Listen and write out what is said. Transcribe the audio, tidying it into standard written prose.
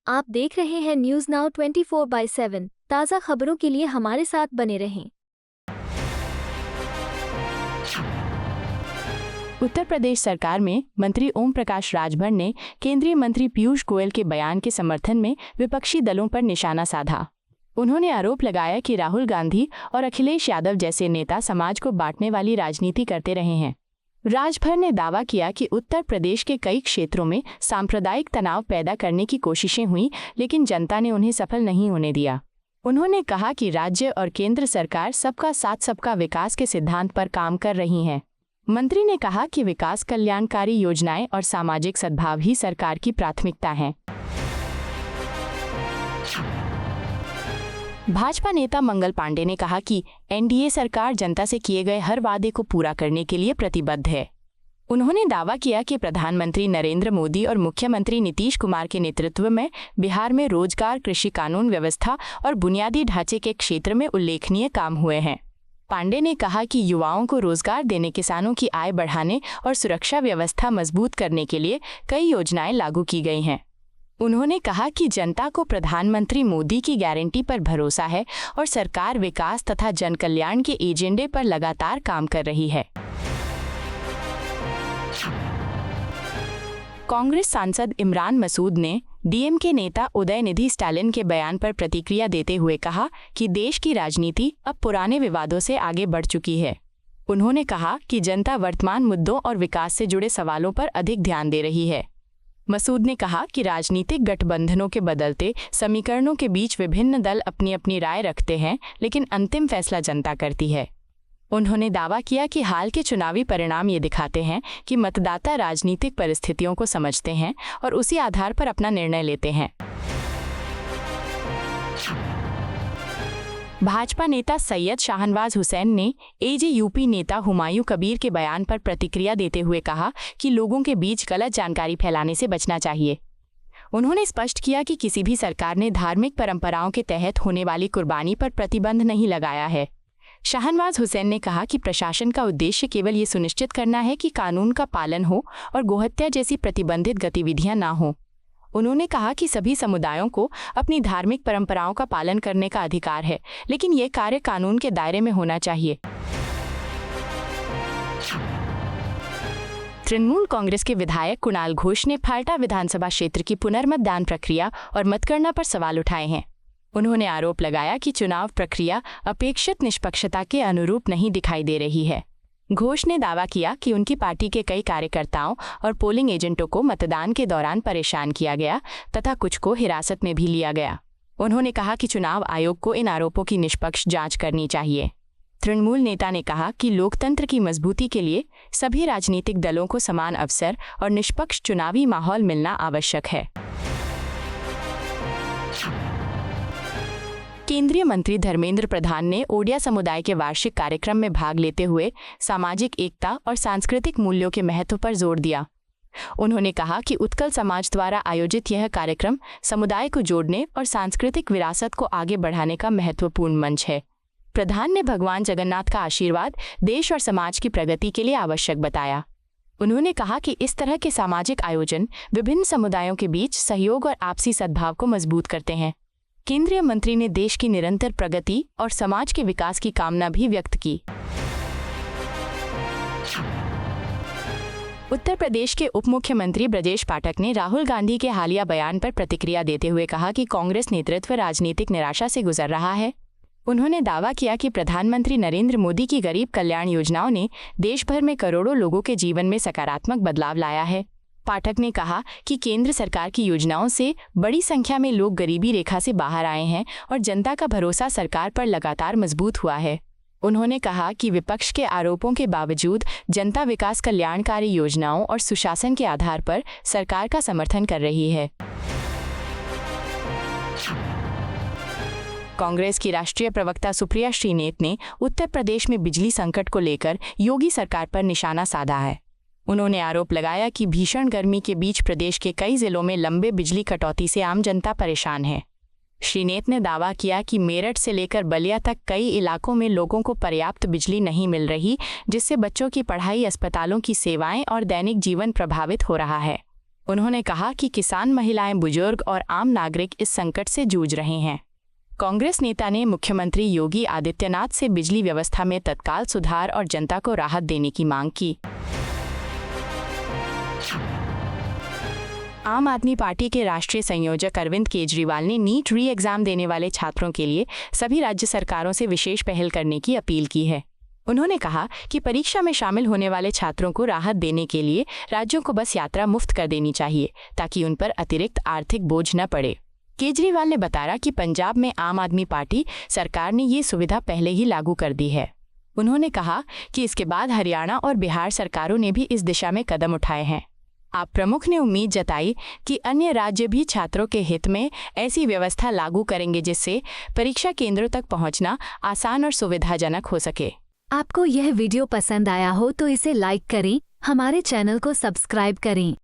आप देख रहे हैं न्यूज़ नाउ 24/7 ताज़ा खबरों के लिए हमारे साथ बने रहें। उत्तर प्रदेश सरकार में मंत्री ओम प्रकाश राजभर ने केंद्रीय मंत्री पीयूष गोयल के बयान के समर्थन में विपक्षी दलों पर निशाना साधा। उन्होंने आरोप लगाया कि राहुल गांधी और अखिलेश यादव जैसे नेता समाज को बांटने वाली राजनीति करते रहे हैं। राजभर ने दावा किया कि उत्तर प्रदेश के कई क्षेत्रों में सांप्रदायिक तनाव पैदा करने की कोशिशें हुई, लेकिन जनता ने उन्हें सफल नहीं होने दिया। उन्होंने कहा कि राज्य और केंद्र सरकार सबका साथ सबका विकास के सिद्धांत पर काम कर रही हैं। मंत्री ने कहा कि विकास कल्याणकारी योजनाएं और सामाजिक सद्भाव ही सरकार की प्राथमिकता हैं। भाजपा नेता मंगल पांडे ने कहा कि एनडीए सरकार जनता से किए गए हर वादे को पूरा करने के लिए प्रतिबद्ध है। उन्होंने दावा किया कि प्रधानमंत्री नरेंद्र मोदी और मुख्यमंत्री नीतीश कुमार के नेतृत्व में बिहार में रोजगार, कृषि, कानून व्यवस्था और बुनियादी ढांचे के क्षेत्र में उल्लेखनीय काम हुए हैं। पांडे ने कहा कि युवाओं को रोजगार देने, किसानों की आय बढ़ाने और सुरक्षा व्यवस्था मजबूत करने के लिए कई योजनाएं लागू की गई हैं। उन्होंने कहा कि जनता को प्रधानमंत्री मोदी की गारंटी पर भरोसा है और सरकार विकास तथा जनकल्याण के एजेंडे पर लगातार काम कर रही है। कांग्रेस सांसद इमरान मसूद ने डीएमके नेता उदयनिधि स्टालिन के बयान पर प्रतिक्रिया देते हुए कहा कि देश की राजनीति अब पुराने विवादों से आगे बढ़ चुकी है। उन्होंने कहा कि जनता वर्तमान मुद्दों और विकास से जुड़े सवालों पर अधिक ध्यान दे रही है। मसूद ने कहा कि राजनीतिक गठबंधनों के बदलते समीकरणों के बीच विभिन्न दल अपनी अपनी राय रखते हैं, लेकिन अंतिम फैसला जनता करती है। उन्होंने दावा किया कि हाल के चुनावी परिणाम ये दिखाते हैं कि मतदाता राजनीतिक परिस्थितियों को समझते हैं और उसी आधार पर अपना निर्णय लेते हैं। भाजपा नेता सैयद शाहनवाज हुसैन ने एजेयूपी नेता हुमायूं कबीर के बयान पर प्रतिक्रिया देते हुए कहा कि लोगों के बीच गलत जानकारी फैलाने से बचना चाहिए। उन्होंने स्पष्ट किया कि किसी भी सरकार ने धार्मिक परंपराओं के तहत होने वाली कुर्बानी पर प्रतिबंध नहीं लगाया है। शाहनवाज हुसैन ने कहा कि प्रशासन का उद्देश्य केवल ये सुनिश्चित करना है कि कानून का पालन हो और गोहत्या जैसी प्रतिबंधित गतिविधियां ना हो। उन्होंने कहा कि सभी समुदायों को अपनी धार्मिक परंपराओं का पालन करने का अधिकार है, लेकिन ये कार्य कानून के दायरे में होना चाहिए। तृणमूल कांग्रेस के विधायक कुणाल घोष ने फाल्टा विधानसभा क्षेत्र की पुनर्मतदान प्रक्रिया और मतगणना पर सवाल उठाए हैं। उन्होंने आरोप लगाया कि चुनाव प्रक्रिया अपेक्षित निष्पक्षता के अनुरूप नहीं दिखाई दे रही है। घोष ने दावा किया कि उनकी पार्टी के कई कार्यकर्ताओं और पोलिंग एजेंटों को मतदान के दौरान परेशान किया गया तथा कुछ को हिरासत में भी लिया गया। उन्होंने कहा कि चुनाव आयोग को इन आरोपों की निष्पक्ष जांच करनी चाहिए। तृणमूल नेता ने कहा कि लोकतंत्र की मजबूती के लिए सभी राजनीतिक दलों को समान अवसर और निष्पक्ष चुनावी माहौल मिलना आवश्यक है। केंद्रीय मंत्री धर्मेंद्र प्रधान ने ओडिया समुदाय के वार्षिक कार्यक्रम में भाग लेते हुए सामाजिक एकता और सांस्कृतिक मूल्यों के महत्व पर जोर दिया। उन्होंने कहा कि उत्कल समाज द्वारा आयोजित यह कार्यक्रम समुदाय को जोड़ने और सांस्कृतिक विरासत को आगे बढ़ाने का महत्वपूर्ण मंच है। प्रधान ने भगवान जगन्नाथ का आशीर्वाद देश और समाज की प्रगति के लिए आवश्यक बताया। उन्होंने कहा कि इस तरह के सामाजिक आयोजन विभिन्न समुदायों के बीच सहयोग और आपसी सद्भाव को मजबूत करते हैं। केंद्रीय मंत्री ने देश की निरंतर प्रगति और समाज के विकास की कामना भी व्यक्त की। उत्तर प्रदेश के उप मुख्यमंत्री ब्रजेश पाठक ने राहुल गांधी के हालिया बयान पर प्रतिक्रिया देते हुए कहा कि कांग्रेस नेतृत्व राजनीतिक निराशा से गुजर रहा है। उन्होंने दावा किया कि प्रधानमंत्री नरेंद्र मोदी की गरीब कल्याण योजनाओं ने देश भर में करोड़ों लोगों के जीवन में सकारात्मक बदलाव लाया है। पाठक ने कहा कि केंद्र सरकार की योजनाओं से बड़ी संख्या में लोग गरीबी रेखा से बाहर आए हैं और जनता का भरोसा सरकार पर लगातार मजबूत हुआ है। उन्होंने कहा कि विपक्ष के आरोपों के बावजूद जनता विकास कल्याणकारी योजनाओं और सुशासन के आधार पर सरकार का समर्थन कर रही है। कांग्रेस की राष्ट्रीय प्रवक्ता सुप्रिया श्रीनेत ने उत्तर प्रदेश में बिजली संकट को लेकर योगी सरकार पर निशाना साधा है। उन्होंने आरोप लगाया कि भीषण गर्मी के बीच प्रदेश के कई जिलों में लंबे बिजली कटौती से आम जनता परेशान है। श्रीनेत ने दावा किया कि मेरठ से लेकर बलिया तक कई इलाकों में लोगों को पर्याप्त बिजली नहीं मिल रही, जिससे बच्चों की पढ़ाई, अस्पतालों की सेवाएं और दैनिक जीवन प्रभावित हो रहा है। उन्होंने कहा कि किसान, महिलाएं, बुजुर्ग और आम नागरिक इस संकट से जूझ रहे हैं। कांग्रेस नेता ने मुख्यमंत्री योगी आदित्यनाथ से बिजली व्यवस्था में तत्काल सुधार और जनता को राहत देने की मांग की। आम आदमी पार्टी के राष्ट्रीय संयोजक अरविंद केजरीवाल ने नीट री एग्जाम देने वाले छात्रों के लिए सभी राज्य सरकारों से विशेष पहल करने की अपील की है। उन्होंने कहा कि परीक्षा में शामिल होने वाले छात्रों को राहत देने के लिए राज्यों को बस यात्रा मुफ्त कर देनी चाहिए ताकि उन पर अतिरिक्त आर्थिक बोझ न पड़े। केजरीवाल ने बताया कि पंजाब में आम आदमी पार्टी सरकार ने ये सुविधा पहले ही लागू कर दी है। उन्होंने कहा कि इसके बाद हरियाणा और बिहार सरकारों ने भी इस दिशा में कदम उठाए हैं। आप प्रमुख ने उम्मीद जताई कि अन्य राज्य भी छात्रों के हित में ऐसी व्यवस्था लागू करेंगे जिससे परीक्षा केंद्रों तक पहुंचना आसान और सुविधाजनक हो सके। आपको यह वीडियो पसंद आया हो तो इसे लाइक करें, हमारे चैनल को सब्सक्राइब करें।